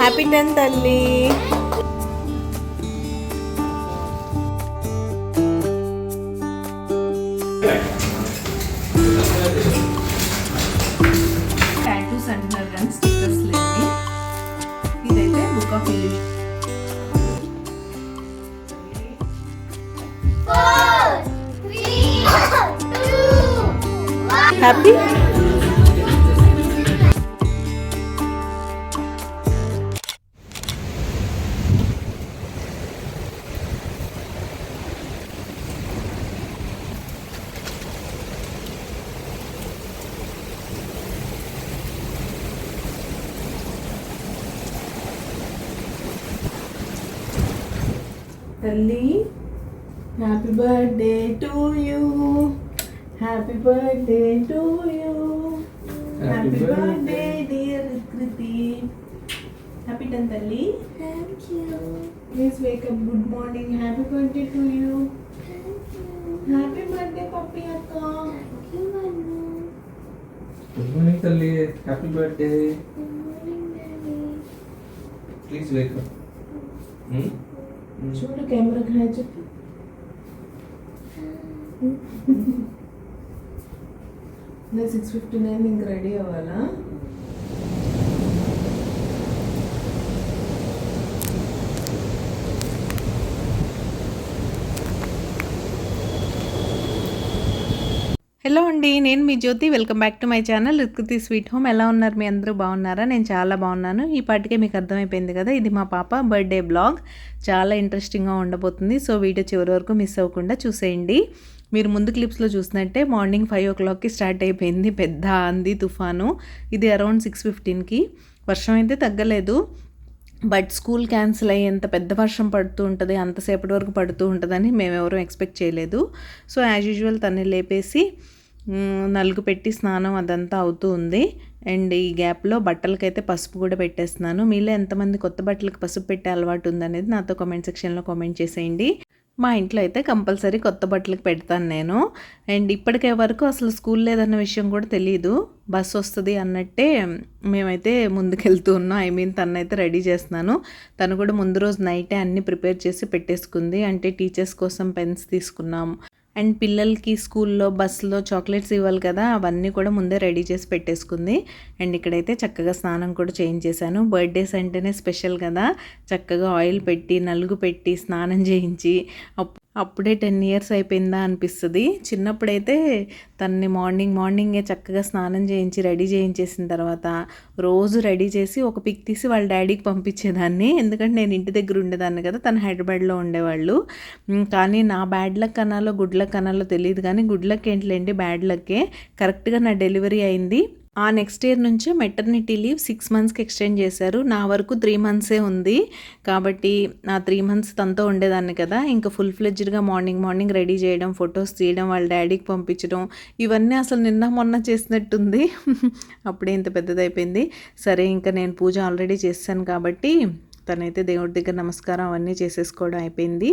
Happy 10th తల్లి. Tattoos అంటున్నారు కానీ స్టిక్కర్స్ లేని. ఇదైతే బుక్ ఆఫ్ ఇల్యూషన్. హ్యాపీ తల్లి. Happy birthday to you. Happy birthday to you. Happy birthday dear Kriti. Happy 10th తల్లి. Thank you. Please wake up. Good morning. Happy birthday to you. Thank you. Happy birthday Pappi అక్క. Thank you, Manu. Good morning తల్లి. Happy birthday. Good morning, Daddy. Please wake up. చూడు కెమెరాకి hi చెప్పు. నేను 6:59 ఇంక ready అవ్వాలా? Hello అండి, నేను మీ Jyothi. Welcome back to my channel Ruthkruthi sweet home. ఎలా ఉన్నారు మీ అందరూ? బాగున్నారా? నేను చాలా బాగున్నాను. ఈ పాటికే మీకు అర్థమైపోయింది కదా, ఇది మా పాప బర్త్డే బ్లాగ్. చాలా ఇంట్రెస్టింగ్గా ఉండబోతుంది. సో వీడియో చివరి వరకు మిస్ అవ్వకుండా చూసేయండి. మీరు ముందు క్లిప్స్లో చూసినట్టే మార్నింగ్ 5 o'clockకి స్టార్ట్ అయిపోయింది పెద్ద ఆంది తుఫాను. ఇది అరౌండ్ 6:15కి. వర్షం అయితే తగ్గలేదు, బట్ స్కూల్ క్యాన్సిల్ అయ్యేంత పెద్ద వర్షం పడుతూ ఉంటుంది, అంతసేపటి వరకు పడుతూ ఉంటుందని మేమెవరూ ఎక్స్పెక్ట్ చేయలేదు. సో యాజ్ యూజువల్ తన్ని లేపేసి నలుగు పెట్టి స్నానం అదంతా అవుతూ ఉంది. అండ్ ఈ గ్యాప్లో బట్టలకైతే పసుపు కూడా పెట్టేస్తున్నాను. మీలో ఎంతమంది కొత్త బట్టలకు పసుపు పెట్టే అలవాటు ఉందనేది నాతో కామెంట్ సెక్షన్లో కామెంట్ చేసేయండి. మా ఇంట్లో అయితే కంపల్సరీ కొత్త బట్టలకు పెడతాను నేను. అండ్ ఇప్పటికే వరకు అసలు స్కూల్ లేదన్న విషయం కూడా తెలియదు. బస్ వస్తుంది అన్నట్టే మేమైతే ముందుకెళ్తూ ఉన్నాం. తనైతే రెడీ చేస్తున్నాను. తను కూడా ముందు రోజు నైటే అన్నీ ప్రిపేర్ చేసి పెట్టేసుకుంది. అంటే టీచర్స్ కోసం పెన్స్ తీసుకున్నాం, అండ్ పిల్లలకి స్కూల్లో బస్సులో చాక్లెట్స్ ఇవ్వాలి కదా, అవన్నీ కూడా ముందే రెడీ చేసి పెట్టేసుకుంది. అండ్ ఇక్కడైతే చక్కగా స్నానం కూడా చేయించేశాను. బర్త్డేస్ అంటేనే స్పెషల్ కదా, చక్కగా ఆయిల్ పెట్టి నలుగు పెట్టి స్నానం చేయించి అప్పుడే 10 years అయిపోయిందా అనిపిస్తుంది. చిన్నప్పుడైతే తనని మార్నింగే చక్కగా స్నానం చేయించి రెడీ చేయించేసిన తర్వాత రోజు రెడీ చేసి ఒక పిక్ తీసి వాళ్ళ డాడీకి పంపించేదాన్ని. ఎందుకంటే నేను ఇంటి దగ్గర ఉండేదాన్ని కదా, తను హైదరాబాద్లో ఉండేవాళ్ళు. కానీ నా బ్యాడ్ లక్ అనాలో గుడ్ లక్ అనాలో తెలియదు, కానీ గుడ్ లక్ ఏంటిలేండి, బ్యాడ్ లక్కే. కరెక్ట్గా నా డెలివరీ అయింది. ఆ నెక్స్ట్ ఇయర్ నుంచే మెటర్నిటీ లీవ్ 6 monthsకి ఎక్స్టెండ్ చేశారు. నా వరకు 3 months ఉంది. కాబట్టి నా 3 months తనతో ఉండేదాన్ని కదా, ఇంకా ఫుల్ ఫ్లెడ్జ్డ్గా మార్నింగ్ రెడీ చేయడం, ఫొటోస్ తీయడం, వాళ్ళ డాడీకి పంపించడం, ఇవన్నీ అసలు నిన్న మొన్న చేసినట్టుంది. అప్పుడే ఇంత పెద్దదైపోయింది. సరే, ఇంకా నేను పూజ ఆల్రెడీ చేశాను కాబట్టి తనైతే దేవుడి దగ్గర నమస్కారం అవన్నీ చేసేసుకోవడం అయిపోయింది.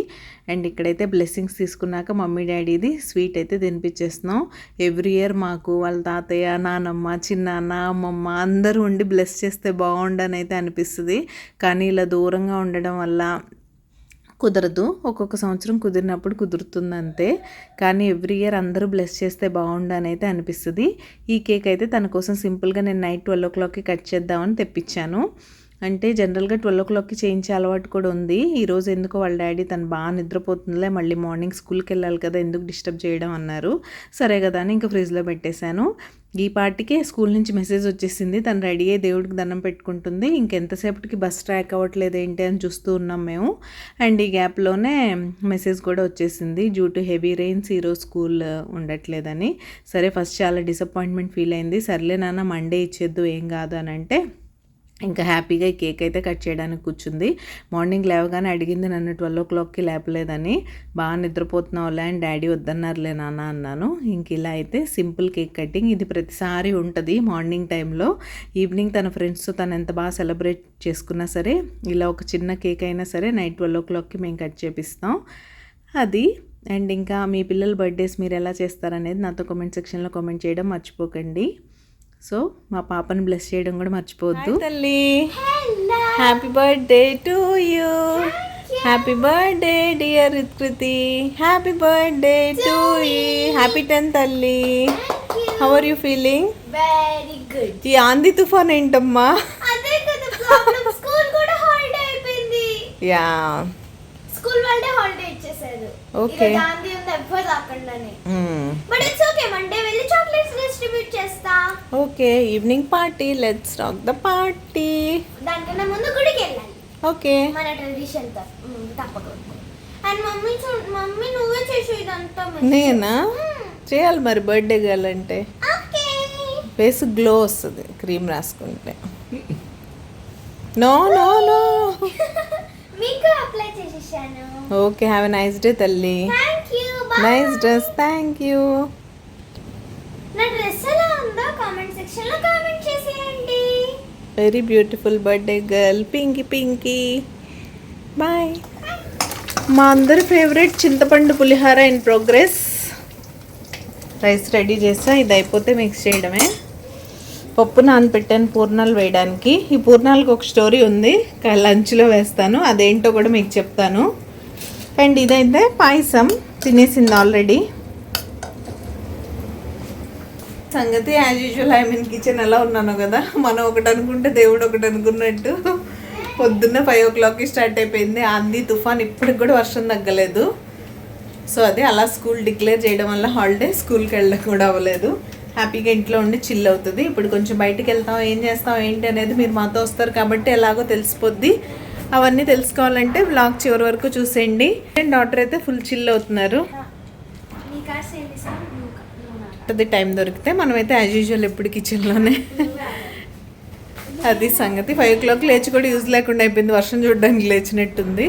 అండ్ ఇక్కడైతే బ్లెస్సింగ్స్ తీసుకున్నాక మమ్మీ డాడీది స్వీట్ అయితే తినిపించేస్తున్నాం. ఎవ్రీ ఇయర్ మాకు వాళ్ళ తాతయ్య, నానమ్మ, చిన్నాన్న, అమ్మమ్మ అందరూ ఉండి బ్లెస్ చేస్తే బాగుండని అయితే అనిపిస్తుంది. కానీ ఇలా దూరంగా ఉండడం వల్ల కుదరదు. ఒక్కొక్క సంవత్సరం కుదిరినప్పుడు కుదురుతుంది అంతే. కానీ ఎవ్రీ ఇయర్ అందరూ బ్లెస్ చేస్తే బాగుండని అయితే అనిపిస్తుంది. ఈ కేక్ అయితే తన కోసం సింపుల్గా నేను నైట్ 12 o'clockకి కట్ చేద్దామని తెప్పించాను. అంటే జనరల్గా 12 o'clockకి చేయించే అలవాటు కూడా ఉంది. ఈరోజు ఎందుకో వాళ్ళ డాడీ తను బాగా నిద్రపోతుందిలే, మళ్ళీ మార్నింగ్ స్కూల్కి వెళ్ళాలి కదా, ఎందుకు డిస్టర్బ్ చేయడం అన్నారు. సరే కదా అని ఇంకా ఫ్రిడ్జ్లో పెట్టేశాను. ఈ పార్టీకే స్కూల్ నుంచి మెసేజ్ వచ్చేసింది. తను రెడీ అయ్యి దేవుడికి దండం పెట్టుకుంటుంది. ఇంకెంతసేపటికి బస్ ట్రాక్ అవ్వట్లేదు ఏంటి అని చూస్తూ ఉన్నాం మేము. అండ్ ఈ గ్యాప్లోనే మెసేజ్ కూడా వచ్చేసింది, డ్యూ టు హెవీ రెయిన్స్ ఈరోజు స్కూల్ ఉండట్లేదని. సరే, ఫస్ట్ చాలా డిసప్పాయింట్మెంట్ ఫీల్ అయింది. సర్లే నాన్న మండే ఇచ్చేద్దు ఏం కాదు అని అంటే ఇంకా హ్యాపీగా ఈ కేక్ అయితే కట్ చేయడానికి కూర్చుంది. మార్నింగ్ లేవగానే అడిగింది నన్ను 12 లేపలేదని. బాగా నిద్రపోతున్నావులే అని డాడీ వద్దన్నారులే నాన్న అన్నాను. ఇంక ఇలా అయితే సింపుల్ కేక్ కటింగ్. ఇది ప్రతిసారి ఉంటుంది మార్నింగ్ టైంలో. ఈవినింగ్ తన ఫ్రెండ్స్తో తను ఎంత బాగా సెలబ్రేట్ చేసుకున్నా సరే ఇలా ఒక చిన్న కేక్ అయినా సరే నైట్ 12 మేము కట్ చేపిస్తాం అది. అండ్ ఇంకా మీ పిల్లల బర్త్డేస్ మీరు ఎలా చేస్తారనేది నాతో కామెంట్ సెక్షన్లో కామెంట్ చేయడం మర్చిపోకండి. సో మా పాపని బ్లెస్ చేయడం కూడా మర్చిపోవద్దు. తల్లి happy birthday to you. Happy birthday dear Ritkriti. Happy birthday to you. Happy 10th తల్లి. How are you feeling? Very good. ఈ ఆంధీ తుఫాన్ ఏంటమ్మా? అదే కదా ప్రాబ్లం. స్కూల్ కూడా హాలిడే అయిపోయింది. యా స్కూల్ వాళ్ళే హాలిడే ఇచ్చేసారు. Okay. ఇక గాంధీ ఉంది ఎవ్వరు రాకుండానే. బట్ ఇట్స్ ఓకే, మండే వెళ్ళి చాక్లెట్స్ డిస్ట్రిబ్యూట్ చేస్తా. Okay evening party, let's rock the party. దానికన్నా ముందు గుడికి వెళ్ళాలి ఓకే మన ట్రెడిషన్ తో తప్పకుండా. అండ్ మమ్మీ నువ్వే చేసి ఇదంతా. నేనా చేయాలి మరి బర్త్డే గర్ల్ అంటే. ఓకే. ఫేస్ గ్లో వస్తుంది క్రీమ్ రాసుకుంటే. No no no. మీకు అప్లై చేసేసాను. Okay have a nice day తల్లి. Thank you. Bye. Nice dress, thank you. నా డ్రెస్ ఎలా ఉందో కామెంట్ సెక్షన్ లో కామెంట్ చేసేయండి. Very beautiful birthday girl Pinky Pinky. Bye. మా అందరి ఫేవరెట్ చింతపండు పులిహార ఇన్ ప్రోగ్రెస్. రైస్ రెడీ చేస్తా, ఇది అయిపోతే మిక్స్ చేయడమే. పప్పు నానపెట్టాను పూర్ణాలు వేయడానికి. ఈ పూర్ణాలకు ఒక స్టోరీ ఉంది, లంచ్లో వేస్తాను, అదేంటో కూడా మీకు చెప్తాను. అండ్ ఇదైతే పాయసం తినేసింది ఆల్రెడీ. సంగతి as usual I mean kitchen ఎలా ఉన్నాను కదా, మనం ఒకటి అనుకుంటే దేవుడు ఒకటి అనుకున్నట్టు. పొద్దున్న 5 స్టార్ట్ అయిపోయింది ఆంధీ తుఫాన్, ఇప్పటికి కూడా వర్షం తగ్గలేదు. సో అదే అలా స్కూల్ డిక్లేర్ చేయడం వల్ల హాలిడే, స్కూల్కి వెళ్ళడం కూడా అవ్వలేదు. హ్యాపీగా ఇంట్లో ఉండి చిల్ అవుతుంది. ఇప్పుడు కొంచెం బయటికి వెళ్తాం, ఏం చేస్తాం ఏంటి అనేది మీరు మాతో వస్తారు కాబట్టి ఎలాగో తెలిసిపోద్ది. అవన్నీ తెలుసుకోవాలంటే వ్లాగ్ చివరి వరకు చూసేయండి. డాటర్ అయితే ఫుల్ చిల్ అవుతున్నారు. నీ కార్స్ ఏంటి సార్? అది టైం దొరికితే మనమైతే యాజ్ యూజువల్ ఎప్పుడు కిచెన్లోనే. అది సంగతి. 5 లేచి కూడా యూజ్ లేకుండా అయిపోయింది, వర్షం చూడడానికి లేచినట్టుంది.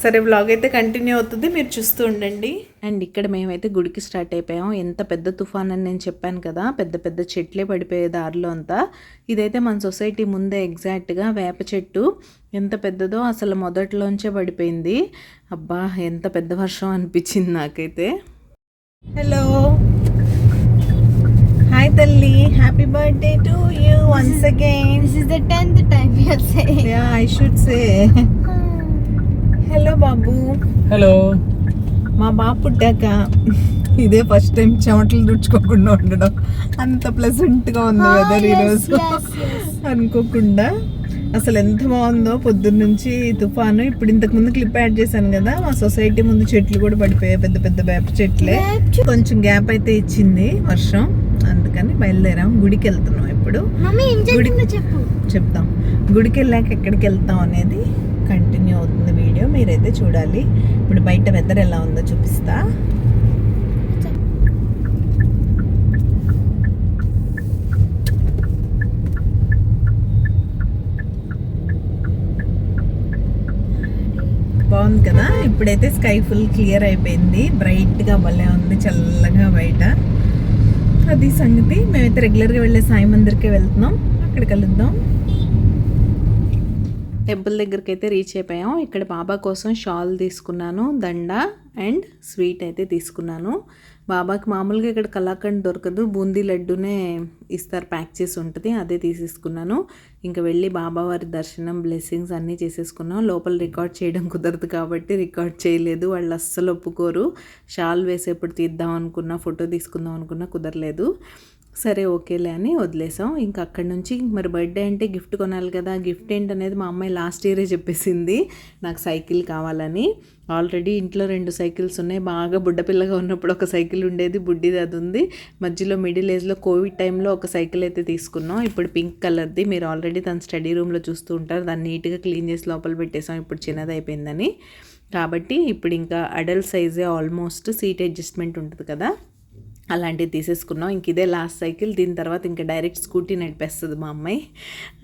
సరే వ్లాగ్ అయితే కంటిన్యూ అవుతుంది, మీరు చూస్తూ ఉండండి. అండ్ ఇక్కడ మేమైతే గుడికి స్టార్ట్ అయిపోయాం. ఎంత పెద్ద తుఫాన్ అని నేను చెప్పాను కదా, పెద్ద పెద్ద చెట్లే పడిపోయే దారిలో అంతా. ఇదైతే మన సొసైటీ ముందే ఎగ్జాక్ట్గా వేప చెట్టు ఎంత పెద్దదో అసలు మొదట్లోంచే పడిపోయింది. అబ్బా ఎంత పెద్ద వర్షం అనిపించింది నాకైతే. హలో హాయ్ తల్లి, happy birthday to you once again. This is the 10th time you are saying. Yeah I should say hello Babu. Hello. మా బాబు పుట్టాక ఇదే ఫస్ట్ టైం చెమటలు తుడుచుకోకుండా ఉండడం. అంత ప్లెజెంట్గా ఉంది వెదర్ ఈరోజు. అనుకోకుండా అసలు ఎంత బాగుందో పొద్దున్న నుంచి తుఫాను. ఇప్పుడు ఇంతకుముందు క్లిప్ యాడ్ చేశాను కదా, మా సొసైటీ ముందు చెట్లు కూడా పడిపోయాయి, పెద్ద పెద్ద వేప చెట్లే. కొంచెం గ్యాప్ అయితే ఇచ్చింది వర్షం, అందుకని బయలుదేరాం. గుడికి వెళ్తున్నాం ఇప్పుడు. మమ్మీ ఏం జరిగిందో చెప్పు. చెప్తాం. గుడికి వెళ్ళాక ఎక్కడికి వెళ్తాం అనేది కంటిన్యూ అవుతుంది వీడియో, మీరైతే చూడాలి. ఇప్పుడు బయట వెదర్ ఎలా ఉందో చూపిస్తా. బాగుంది కదా. ఇప్పుడైతే స్కై ఫుల్ క్లియర్ అయిపోయింది, బ్రైట్గా భలే ఉంది, చల్లగా బయట. అది సంగతి. మేమైతే రెగ్యులర్గా వెళ్ళే సాయి మందిర్కే వెళ్తున్నాం, అక్కడ కలుద్దాం. టెంపుల్ దగ్గరికి అయితే రీచ్ అయిపోయాం. ఇక్కడ బాబా కోసం షాల్ తీసుకున్నాను, దండ అండ్ స్వీట్ అయితే తీసుకున్నాను. బాబాకి మామూలుగా ఇక్కడ కలాకండ్ దొరకదు, బూందీ లడ్డూనే ఇస్తారు, ప్యాక్ చేసి ఉంటుంది, అదే తీసేసుకున్నాను. ఇంకా వెళ్ళి బాబావారి దర్శనం బ్లెస్సింగ్స్ అన్నీ చేసేసుకున్నాం. లోపల రికార్డ్ చేయడం కుదరదు కాబట్టి రికార్డ్ చేయలేదు, వాళ్ళు అస్సలు ఒప్పుకోరు. షాల్ వేసేప్పుడు తీద్దాం అనుకున్నా, ఫోటో తీసుకుందాం అనుకున్నా కుదరలేదు. సరే ఓకేలే అని వదిలేసాం. ఇంకా అక్కడి నుంచి మరి బర్త్డే అంటే గిఫ్ట్ కొనాలి కదా, గిఫ్ట్ ఏంటనేది మా అమ్మాయి లాస్ట్ ఇయరే చెప్పేసింది, నాకు సైకిల్ కావాలని. ఆల్రెడీ ఇంట్లో 2 సైకిల్స్ ఉన్నాయి. బాగా బుడ్డపిల్లగా ఉన్నప్పుడు ఒక సైకిల్ ఉండేది, బుడ్డిది అది ఉంది. మధ్యలో మిడిల్ ఏజ్లో కోవిడ్ టైంలో ఒక సైకిల్ అయితే తీసుకున్నాం, ఇప్పుడు పింక్ కలర్ది. మీరు ఆల్రెడీ తన స్టడీ రూమ్లో చూస్తూ ఉంటారు, దాన్ని నీట్గా క్లీన్ చేసి లోపల పెట్టేసాం, ఇప్పుడు చిన్నది అయిపోయిందని. కాబట్టి ఇప్పుడు ఇంకా అడల్ట్ సైజే, ఆల్మోస్ట్ సీట్ అడ్జస్ట్మెంట్ ఉంటుంది కదా, అలాంటివి తీసేసుకున్నాం. ఇంక ఇదే లాస్ట్ సైకిల్. దీని తర్వాత ఇంకా డైరెక్ట్ స్కూటీ నడిపేస్తుంది మా అమ్మాయి.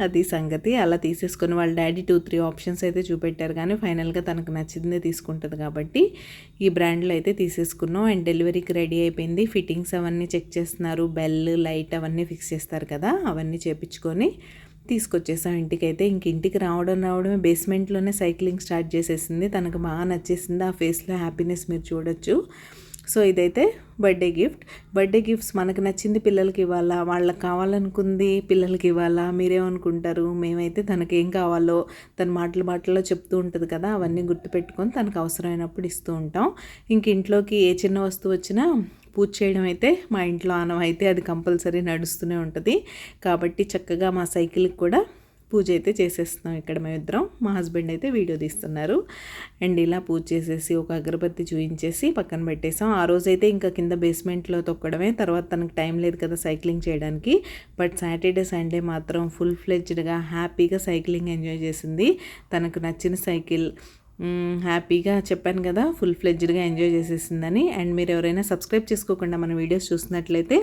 అది సంగతి. అలా తీసేసుకొని వాళ్ళ డాడీ 2-3 ఆప్షన్స్ అయితే చూపెట్టారు, కానీ ఫైనల్గా తనకు నచ్చిందే తీసుకుంటుంది కాబట్టి ఈ బ్రాండ్లో అయితే తీసేసుకున్నాం. అండ్ డెలివరీకి రెడీ అయిపోయింది. ఫిట్టింగ్స్ అవన్నీ చెక్ చేస్తున్నారు. బెల్, లైట్ అవన్నీ ఫిక్స్ చేస్తారు కదా, అవన్నీ చేపించుకొని తీసుకొచ్చేసాం ఇంటికైతే. ఇంక ఇంటికి రావడమే బేస్మెంట్లోనే సైక్లింగ్ స్టార్ట్ చేసేసింది. తనకు బాగా నచ్చేసింది. ఆ ఫేస్లో హ్యాపీనెస్ మీరు చూడొచ్చు. సో ఇదైతే బర్త్డే గిఫ్ట్స్ మనకు నచ్చింది పిల్లలకి ఇవ్వాలా, వాళ్ళకి కావాలనుకుంది పిల్లలకి ఇవ్వాలా, మీరేమనుకుంటారు? మేమైతే తనకేం కావాలో తన మాటల్లో చెప్తూ ఉంటుంది కదా, అవన్నీ గుర్తుపెట్టుకొని తనకు అవసరమైనప్పుడు ఇస్తూ ఉంటాం. ఇంక ఇంట్లోకి ఏ చిన్న వస్తువు వచ్చినా పూజ చేయడం అయితే మా ఇంట్లో ఆనవాయితీ, అది కంపల్సరీ నడుస్తూనే ఉంటుంది. కాబట్టి చక్కగా మా సైకిల్కి కూడా పూజ అయితే చేసేస్తున్నాం ఇక్కడ మేమిద్దరం. మా హస్బెండ్ అయితే వీడియో తీస్తున్నారు. అండ్ ఇలా పూజ చేసేసి ఒక అగరబత్తి చూయించేసి పక్కన పెట్టేసాం. ఆ రోజైతే ఇంకా కింద బేస్మెంట్లో తొక్కడమే. తర్వాత తనకు టైం లేదు కదా సైక్లింగ్ చేయడానికి. బట్ సాటర్డే సండే మాత్రం ఫుల్ ఫ్లెడ్జ్డ్గా హ్యాపీగా సైక్లింగ్ ఎంజాయ్ చేసింది. తనకు నచ్చిన సైకిల్ హ్యాపీగా చెప్పాను కదా, ఫుల్ ఫ్లెడ్జ్డ్గా ఎంజాయ్ చేసేసిందని. అండ్ మీరు ఎవరైనా సబ్స్క్రైబ్ చేసుకోకుండా మన వీడియోస్ చూసినట్లయితే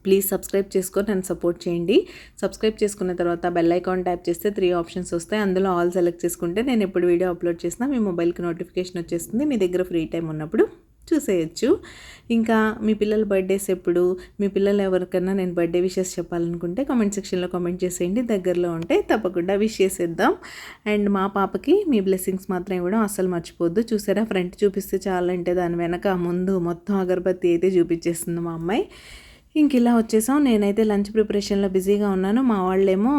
ప్లీజ్ సబ్స్క్రైబ్ చేసుకొని నన్ను సపోర్ట్ చేయండి. సబ్స్క్రైబ్ చేసుకున్న తర్వాత బెల్ ఐకాన్ ట్యాప్ చేస్తే 3 ఆప్షన్స్ వస్తాయి. అందులో ఆల్ సెలెక్ట్ చేసుకుంటే నేను ఎప్పుడు వీడియో అప్లోడ్ చేసినా మీ మొబైల్కి నోటిఫికేషన్ వచ్చేస్తుంది. మీ దగ్గర ఫ్రీ టైం ఉన్నప్పుడు చూసేయచ్చు. ఇంకా మీ పిల్లల బర్త్డేస్ ఎప్పుడు, మీ పిల్లలు ఎవరికన్నా నేను బర్త్డే విషెస్ చెప్పాలనుకుంటే కామెంట్ సెక్షన్లో కామెంట్ చేసేయండి. దగ్గరలో ఉంటే తప్పకుండా విష్ చేసేద్దాం. అండ్ మా పాపకి మీ బ్లెస్సింగ్స్ మాత్రం ఇవ్వడం అస్సలు మర్చిపోద్దు. చూసారా, ఫ్రంట్ చూపిస్తే చాలంటే దాని వెనక ముందు మొత్తం అగరబత్తి అయితే చూపించేస్తుంది మా అమ్మాయి. ఇంక ఇలా వచ్చేసాం. నేనైతే లంచ్ ప్రిపరేషన్లో బిజీగా ఉన్నాను. మా వాళ్ళేమో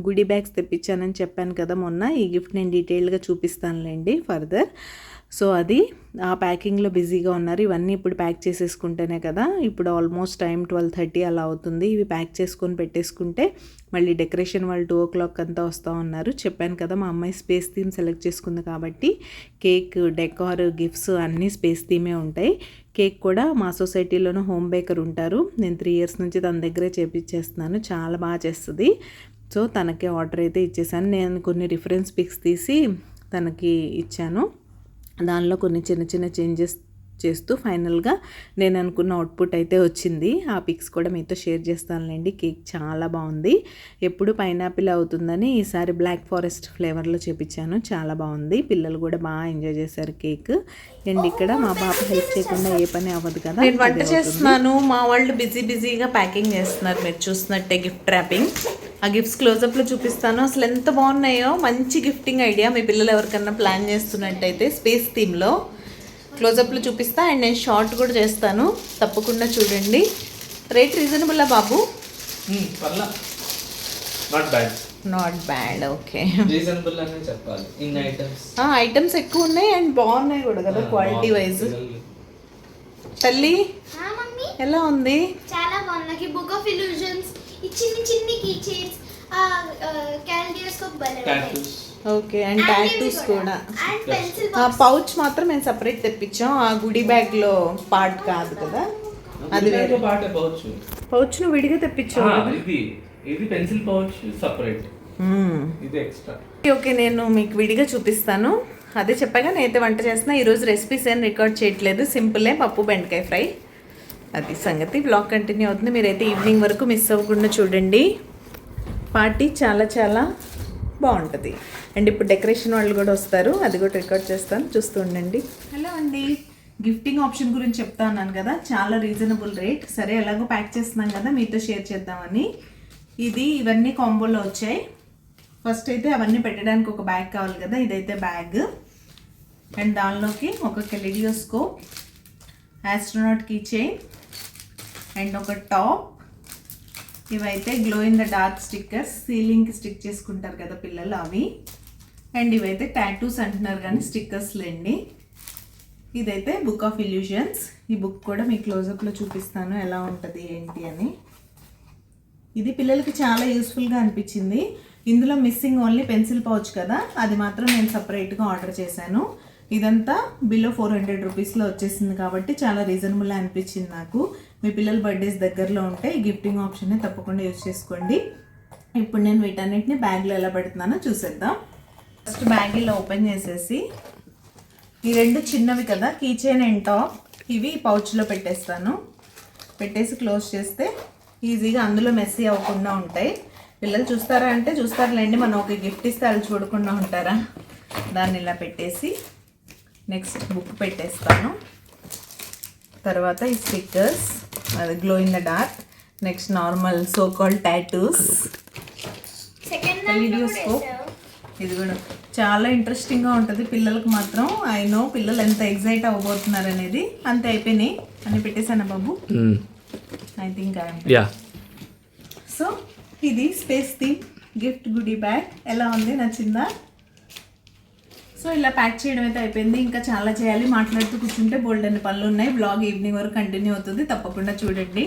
గుడీ బ్యాగ్స్ తెప్పించానని చెప్పాను కదా మొన్న. ఈ గిఫ్ట్ నేను డీటెయిల్గా చూపిస్తానులేండి ఫర్దర్. సో అది ఆ ప్యాకింగ్లో బిజీగా ఉన్నారు. ఇవన్నీ ఇప్పుడు ప్యాక్ చేసేసుకుంటేనే కదా, ఇప్పుడు ఆల్మోస్ట్ టైం 12:30 అలా అవుతుంది. ఇవి ప్యాక్ చేసుకొని పెట్టేసుకుంటే మళ్ళీ డెకరేషన్ వాళ్ళు 2 o'clock అంతా వస్తూ ఉన్నారు. చెప్పాను కదా మా అమ్మాయి స్పేస్ థీమ్ సెలెక్ట్ చేసుకుంది కాబట్టి కేక్, డెకార్, గిఫ్ట్స్ అన్నీ స్పేస్ థీమే ఉంటాయి. కేక్ కూడా మా సొసైటీలోనే హోమ్ బేకర్ ఉంటారు. నేను 3 years నుంచి తన దగ్గరే చేపించేస్తున్నాను. చాలా బాగా చేస్తుంది. సో తనకి ఆర్డర్ అయితే ఇచ్చేసాను. నేను కొన్ని రిఫరెన్స్ పిక్స్ తీసి తనకి ఇచ్చాను. దానిలో కొన్ని చిన్న చేంజెస్ చేస్తూ ఫైనల్గా నేను అనుకున్న అవుట్పుట్ అయితే వచ్చింది. ఆ పిక్స్ కూడా మీతో షేర్ చేస్తానులేండి. కేక్ చాలా బాగుంది. ఎప్పుడు పైనాపిల్ అవుతుందని ఈసారి బ్లాక్ ఫారెస్ట్ ఫ్లేవర్లో చేపించాను. చాలా బాగుంది. పిల్లలు కూడా బాగా ఎంజాయ్ చేశారు కేక్. అండ్ ఇక్కడ మా బాబు హెల్ప్ చేయకుండా ఏ పని అవ్వదు కదా. నేను వంట చేస్తున్నాను, మా వాళ్ళు బిజీగా ప్యాకింగ్ చేస్తున్నారు. మీరు చూస్తున్నట్టే గిఫ్ట్ ర్యాపింగ్. ఆ గిఫ్ట్స్ క్లోజప్లో చూపిస్తాను. అసలు ఎంత బాగున్నాయో. మంచి గిఫ్టింగ్ ఐడియా. మీ పిల్లలు ఎవరికన్నా ప్లాన్ చేస్తున్నట్టయితే స్పేస్ థీమ్లో క్లోజప్లో చూపిస్తా. అండ్ నేను షార్ట్ కూడా చేస్తాను, తప్పకుండా చూడండి. రేట్ రీజనబుల్లా బాబు? Not bad. ఓకే, రీజనబుల్ అనే చెప్పాలి. ఇన్ ఐటమ్స్ ఎక్కువ ఉన్నాయి అండ్ బాగున్నాయి కూడా కదా క్వాలిటీ వైజ్. తల్లి ఎలా ఉంది? చాలా బాగుంది. నాకు బుక్ ఆఫ్ ఇల్యూజన్స్, ఈ చిన్ని కీ చైన్స్, క్యాలిడోస్కోప్ బలే. ఓకే, అండ్ టాటూస్ కూడా. అండ్ పెన్సిల్ పౌచ్ మాత్రం మేము సపరేట్ తెప్పించాం. ఆ గుడి బ్యాగ్లో పార్ట్ కాదు కదా, అది వేరే పౌచ్ ను విడిగా తెప్పించాం. ఇది పెన్సిల్ పౌచ్ సెపరేట్, ఇది ఎక్స్ట్రా. ఓకే, నేను మీకు విడిగా చూపిస్తాను. అదే చెప్పాగా నేనైతే వంట చేస్తున్నా. ఈరోజు రెసిపీస్ ఏం రికార్డ్ చేయట్లేదు, సింపులే, పప్పు బెండకాయ ఫ్రై. అది సంగతి. బ్లాగ్ కంటిన్యూ అవుతుంది. మీరైతే ఈవినింగ్ వరకు మిస్ అవ్వకుండా చూడండి. పార్టీ చాలా బాగుంటుంది. అండ్ ఇప్పుడు డెకరేషన్ వాళ్ళు కూడా వస్తారు, అది కూడా రికార్డ్ చేస్తాను, చూస్తూ ఉండండి. హలో అండి, గిఫ్టింగ్ ఆప్షన్ గురించి చెప్తా ఉన్నాను కదా, చాలా రీజనబుల్ రేట్. సరే ఎలాగో ప్యాక్ చేస్తున్నాం కదా మీతో షేర్ చేద్దామని. ఇవన్నీ కాంబోలో వచ్చాయి. ఫస్ట్ అయితే అవన్నీ పెట్టడానికి ఒక బ్యాగ్ కావాలి కదా, ఇదైతే బ్యాగ్. అండ్ దానిలోకి ఒక kaleidoscope, astronaut key chain and ఒక టాప్. ఇవైతే glow in the dark stickers, సీలింగ్కి స్టిక్ చేసుకుంటారు కదా పిల్లలు, అవి. అండ్ ఇవైతే టాటూస్ అంటున్నారు కానీ స్టిక్కర్స్ లేండి. ఇదైతే బుక్ ఆఫ్ ఇల్యూషన్స్. ఈ బుక్ కూడా మీకు క్లోజప్లో చూపిస్తాను ఎలా ఉంటుంది ఏంటి అని. ఇది పిల్లలకి చాలా యూస్ఫుల్గా అనిపించింది. ఇందులో మిస్సింగ్ ఓన్లీ పెన్సిల్ పౌచ్ కదా, అది మాత్రం నేను సపరేట్గా ఆర్డర్ చేశాను. ఇదంతా బిలో 400 రూపీస్లో వచ్చేసింది కాబట్టి చాలా రీజనబుల్ అనిపించింది నాకు. మీ పిల్లల బర్త్డేస్ దగ్గరలో ఉంటే ఈ గిఫ్టింగ్ ఆప్షన్ని తప్పకుండా యూజ్ చేసుకోండి. ఇప్పుడు నేను వీటన్నిటిని బ్యాగ్లో ఎలా పెడుతున్నానో చూసేద్దాం. ఫస్ట్ బ్యాగ్ ఇలా ఓపెన్ చేసేసి ఈ రెండు చిన్నవి కదా, కీ చైన్ అండ్ టాప్, ఇవి పౌచ్లో పెట్టేస్తాను. పెట్టేసి క్లోజ్ చేస్తే ఈజీగా అందులో మెస్సీ అవ్వకుండా ఉంటాయి. పిల్లలు చూస్తారా అంటే చూస్తారులేండి, మనం ఒక గిఫ్ట్ ఇస్తే వాళ్ళు చూడకుండా ఉంటారా. దాన్ని ఇలా పెట్టేసి నెక్స్ట్ బుక్ పెట్టేస్తాను. తర్వాత ఈ స్టిక్కర్స్, అది glow in the dark. Next normal so called tattoos, videoscope. ఇది కూడా చాలా ఇంట్రెస్టింగ్గా ఉంటుంది పిల్లలకు మాత్రం. ఐ నో పిల్లలు ఎంత ఎగ్జైట్ అవ్వబోతున్నారు అనేది. అంతే అయిపోయినాయి అని పెట్టేశాను బాబు. ఐ థింక్ సో ఇది space theme gift goodie bag. ఎలా ఉంది, నచ్చిందా? సో ఇలా ప్యాక్ చేయడం అయితే అయిపోయింది. ఇంకా చాలా చేయాలి, మాట్లాడుతూ కూర్చుంటే బోల్డ్ అన్ని పనులు ఉన్నాయి. బ్లాగ్ ఈవినింగ్ వరకు కంటిన్యూ అవుతుంది, తప్పకుండా చూడండి.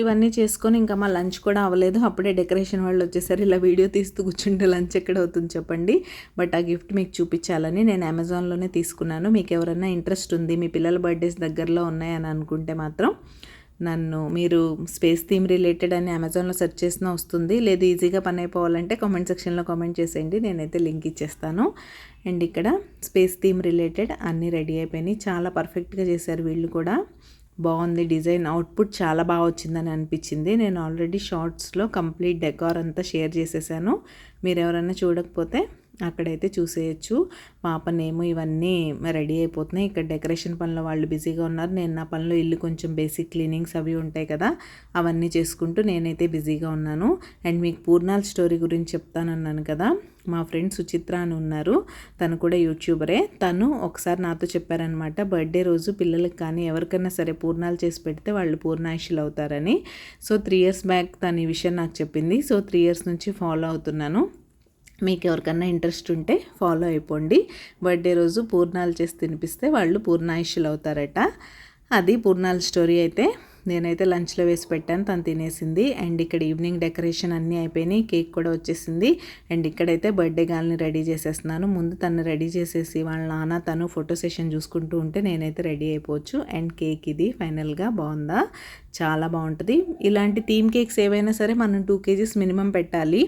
ఇవన్నీ చేసుకొని ఇంకా మా లంచ్ కూడా అవ్వలేదు, అప్పుడే డెకరేషన్ వాళ్ళు వచ్చేసరి. ఇలా వీడియో తీస్తూ కూర్చుంటే లంచ్ ఎక్కడ అవుతుంది చెప్పండి. బట్ ఆ గిఫ్ట్ మీకు చూపించాలని నేను అమెజాన్లోనే తీసుకున్నాను. మీకు ఎవరైనా ఇంట్రెస్ట్ ఉంది, మీ పిల్లల బర్త్డేస్ దగ్గరలో ఉన్నాయని అనుకుంటే మాత్రం మీరు స్పేస్ థీమ్ రిలేటెడ్ అని అమెజాన్లో సెర్చ్ చేసినా వస్తుంది. లేదు ఈజీగా పని అయిపోవాలంటే కామెంట్ సెక్షన్లో కామెంట్ చేసేయండి, నేనైతే లింక్ ఇచ్చేస్తాను. అండ్ ఇక్కడ స్పేస్ థీమ్ రిలేటెడ్ అన్నీ రెడీ అయిపోయినాయి. చాలా పర్ఫెక్ట్గా చేశారు వీళ్ళు కూడా. బాగుంది డిజైన్, అవుట్పుట్ చాలా బాగా వచ్చిందని అనిపించింది. నేను ఆల్రెడీ షార్ట్స్లో కంప్లీట్ డెకార్ అంతా షేర్ చేసేసాను. మీరు ఎవరైనా చూడకపోతే అక్కడైతే చూసేయచ్చు. పాప నేమో ఇవన్నీ రెడీ అయిపోతున్నాయి. ఇక్కడ డెకరేషన్ పనిలో వాళ్ళు బిజీగా ఉన్నారు. నేను నా పనిలో ఇల్లు కొంచెం బేసిక్ క్లీనింగ్స్ అవి ఉంటాయి కదా, అవన్నీ చేసుకుంటూ నేనైతే బిజీగా ఉన్నాను. అండ్ మీకు పూర్ణాల స్టోరీ గురించి చెప్తానన్నాను కదా, మా ఫ్రెండ్ సుచిత్ర అని ఉన్నారు, తను కూడా యూట్యూబరే. తను ఒకసారి నాతో చెప్పారనమాట, బర్త్డే రోజు పిల్లలకి కానీ ఎవరికైనా సరే పూర్ణాలు చేసి పెడితే వాళ్ళు పూర్ణాయుషులు అవుతారని. సో 3 years బ్యాక్ తను ఈ విషయం నాకు చెప్పింది. సో 3 years నుంచి ఫాలో అవుతున్నాను. మీకు ఎవరికన్నా ఇంట్రెస్ట్ ఉంటే ఫాలో అయిపోండి. బర్త్డే రోజు పూర్ణాలు చేసి తినిపిస్తే వాళ్ళు పూర్ణాయుషులు అవుతారట. అది పూర్ణాల స్టోరీ. అయితే నేనైతే లంచ్లో వేసి పెట్టాను, తను తినేసింది. అండ్ ఇక్కడ ఈవినింగ్ డెకరేషన్ అన్నీ అయిపోయినాయి, కేక్ కూడా వచ్చేసింది. అండ్ ఇక్కడైతే బర్త్డే గర్ల్ని రెడీ చేసేస్తున్నాను. ముందు తను రెడీ చేసేసి వాళ్ళ నాన్న తను ఫోటో సెషన్ చూసుకుంటూ ఉంటే నేనైతే రెడీ అయిపోవచ్చు. అండ్ కేక్ ఇది ఫైనల్గా బాగుందా, చాలా బాగుంటుంది. ఇలాంటి థీమ్ కేక్స్ ఏవైనా సరే మనం 2 kgs మినిమం పెట్టాలి,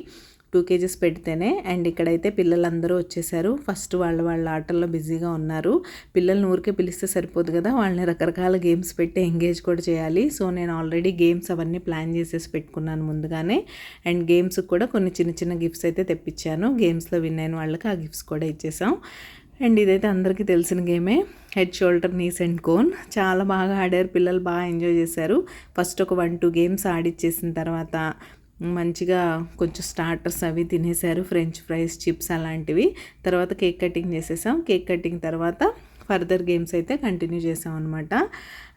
2 kgs పెడితేనే. అండ్ ఇక్కడైతే పిల్లలందరూ వచ్చేసారు. ఫస్ట్ వాళ్ళ ఆటల్లో బిజీగా ఉన్నారు. పిల్లల్ని ఊరికే పిలిస్తే సరిపోదు కదా, వాళ్ళని రకరకాల గేమ్స్ పెట్టి ఎంగేజ్ కూడా చేయాలి. సో నేను ఆల్రెడీ గేమ్స్ అవన్నీ ప్లాన్ చేసేసి పెట్టుకున్నాను ముందుగానే. అండ్ గేమ్స్కి కూడా కొన్ని చిన్న చిన్న గిఫ్ట్స్ అయితే తెప్పించాను. గేమ్స్లో విన్ అయిన వాళ్ళకి ఆ గిఫ్ట్స్ కూడా ఇచ్చేసాం. అండ్ ఇదైతే అందరికీ తెలిసిన గేమే, head shoulder knees and cone. చాలా బాగా ఆడారు పిల్లలు, బాగా ఎంజాయ్ చేశారు. ఫస్ట్ ఒక 1-2 గేమ్స్ ఆడిచ్చేసిన తర్వాత మంచిగా కొంచెం స్టార్టర్స్ అవి తినేశారు, ఫ్రెంచ్ ఫ్రైస్, చిప్స్ అలాంటివి. తర్వాత కేక్ కటింగ్ చేసేసాం. కేక్ కటింగ్ తర్వాత ఫర్దర్ గేమ్స్ అయితే కంటిన్యూ చేసాం అనమాట.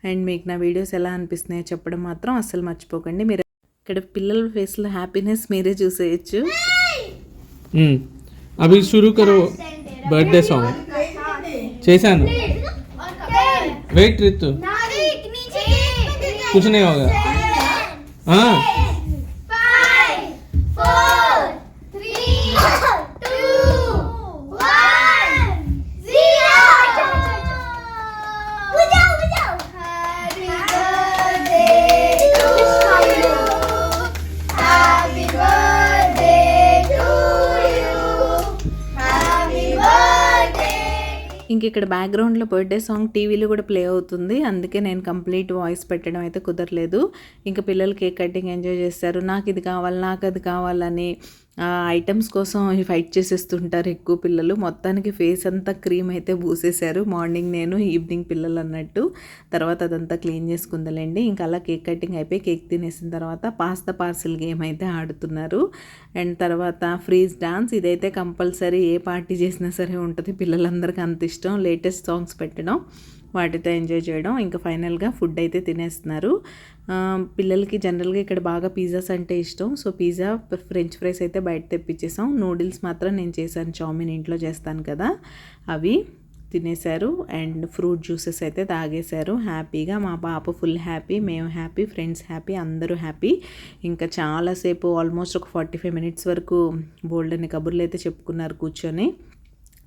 అండ్ మీకు నా వీడియోస్ ఎలా అనిపిస్తున్నాయో చెప్పడం మాత్రం అస్సలు మర్చిపోకండి. మీరు ఇక్కడ పిల్లల ఫేస్లో హ్యాపీనెస్ మీరే చూసేయచ్చు. అవి शुरू करो बर्थडे सॉन्ग చేశాను. वेट ऋतु कुछ नहीं होगा. हाँ 5 4 3 2 1 0. बजाओ happy birthday to you, happy birthday to you, happy birthday. ఇంక ఇక్కడ బ్యాక్గ్రౌండ్లో బర్త్డే సాంగ్ టీవీలో కూడా ప్లే అవుతుంది, అందుకే నేను కంప్లీట్ వాయిస్ పెట్టడం అయితే కుదరలేదు. ఇంకా పిల్లలు కేక్ కటింగ్ ఎంజాయ్ చేస్తారు. నాకు ఇది కావాలి, నాకు అది కావాలని ఐటమ్స్ కోసం ఫైట్ చేసేస్తుంటారు ఎక్కువ పిల్లలు. మొత్తానికి ఫేస్ అంతా క్రీమ్ అయితే పూసేశారు, మార్నింగ్ నేను ఈవినింగ్ పిల్లలు అన్నట్టు. తర్వాత అదంతా క్లీన్ చేసుకుందలేండి. ఇంకా అలా కేక్ కటింగ్ అయిపోయి కేక్ తినేసిన తర్వాత పాస్తా పార్సిల్ గేమ్ అయితే ఆడుతున్నారు. అండ్ తర్వాత ఫ్రీజ్ డాన్స్, ఇదైతే కంపల్సరీ ఏ పార్టీ చేసినా సరే ఉంటుంది, పిల్లలందరికీ అంత ఇష్టం. లేటెస్ట్ సాంగ్స్ పెట్టడం, వాటితో ఎంజాయ్ చేయడం. ఇంకా ఫైనల్గా ఫుడ్ అయితే తినేస్తున్నారు. పిల్లలకి జనరల్గా ఇక్కడ బాగా పిజ్జాస్ అంటే ఇష్టం. సో పిజ్జా, ఫ్రెంచ్ ఫ్రైస్ అయితే బయట తెప్పించేసాం. నూడిల్స్ మాత్రం నేను చేశాను, చామిన్ ఇంట్లో చేస్తాను కదా, అవి తినేశారు. అండ్ ఫ్రూట్ జ్యూసెస్ అయితే తాగేశారు హ్యాపీగా. మా పాప ఫుల్ హ్యాపీ, మేము హ్యాపీ, ఫ్రెండ్స్ హ్యాపీ, అందరూ హ్యాపీ. ఇంకా చాలాసేపు ఆల్మోస్ట్ ఒక 45 minutes వరకు బోల్డ్ అని కబుర్లు అయితే చెప్పుకున్నారు కూర్చొని.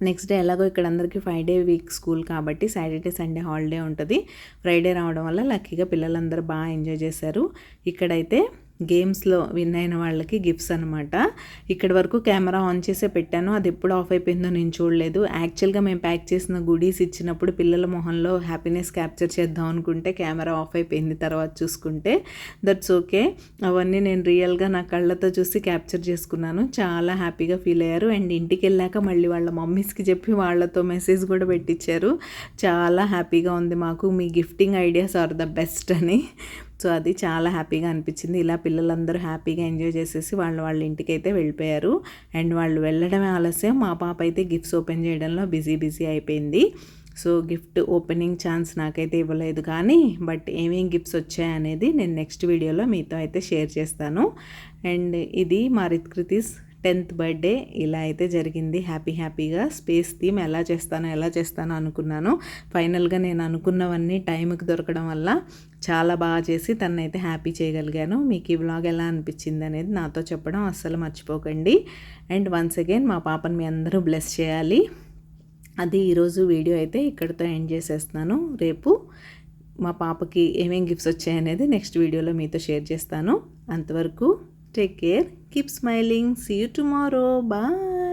నెక్స్ట్ డే ఎలాగో ఇక్కడ అందరికీ 5 day వీక్ స్కూల్ కాబట్టి సాటర్డే సండే హాలిడే ఉంటుంది. ఫ్రైడే రావడం వల్ల లక్కీగా పిల్లలందరూ బాగా ఎంజాయ్ చేశారు. ఇక్కడైతే గేమ్స్లో విన్ అయిన వాళ్ళకి గిఫ్ట్స్ అనమాట. ఇక్కడి వరకు కెమెరా ఆన్ చేసే పెట్టాను, అది ఎప్పుడు ఆఫ్ అయిపోయిందో నేను చూడలేదు. యాక్చువల్గా మేము ప్యాక్ చేసిన గుడీస్ ఇచ్చినప్పుడు పిల్లల మొహంలో హ్యాపీనెస్ క్యాప్చర్ చేద్దాం అనుకుంటే కెమెరా ఆఫ్ అయిపోయింది తర్వాత చూసుకుంటే. దట్స్ ఓకే, అవన్నీ నేను రియల్గా నా కళ్ళతో చూసి క్యాప్చర్ చేసుకున్నాను. చాలా హ్యాపీగా ఫీల్ అయ్యారు. అండ్ ఇంటికి వెళ్ళాక మళ్ళీ వాళ్ళ మమ్మీస్కి చెప్పి వాళ్ళతో మెసేజ్ కూడా పెట్టించారు. చాలా హ్యాపీగా ఉంది మాకు, మీ gifting ideas are the best అని. సో అది చాలా హ్యాపీగా అనిపించింది. ఇలా పిల్లలందరూ హ్యాపీగా ఎంజాయ్ చేసేసి వాళ్ళ ఇంటికి అయితే వెళ్ళిపోయారు. అండ్ వాళ్ళు వెళ్ళడమే ఆలస్యం, మా పాప అయితే గిఫ్ట్స్ ఓపెన్ చేయడంలో బిజీ అయిపోయింది. సో గిఫ్ట్ ఓపెనింగ్ ఛాన్స్ నాకైతే ఇవ్వలేదు, కానీ బట్ ఏమేం గిఫ్ట్స్ వచ్చాయనేది నేను నెక్స్ట్ వీడియోలో మీతో అయితే షేర్ చేస్తాను. అండ్ ఇది మా రిత్కృతిస్ 10th బర్త్డే ఇలా అయితే జరిగింది. హ్యాపీగా స్పేస్ థీమ్ ఎలా చేస్తానో అనుకున్నాను. ఫైనల్గా నేను అనుకున్నవన్నీ టైంకి దొరకడం వల్ల చాలా బాగా చేసి తనైతే హ్యాపీ చేయగలిగాను. మీకు ఈ వ్లాగ్ ఎలా అనిపించింది అనేది నాతో చెప్పడం అస్సలు మర్చిపోకండి. అండ్ వన్స్ అగైన్ మా పాపని మీ అందరూ బ్లెస్ చేయాలి. అది ఈరోజు వీడియో అయితే ఇక్కడితో ఎండ్ చేసేస్తున్నాను. రేపు మా పాపకి ఏమేం గిఫ్ట్స్ వచ్చాయనేది నెక్స్ట్ వీడియోలో మీతో షేర్ చేస్తాను. అంతవరకు take care, keep smiling, see you tomorrow, bye.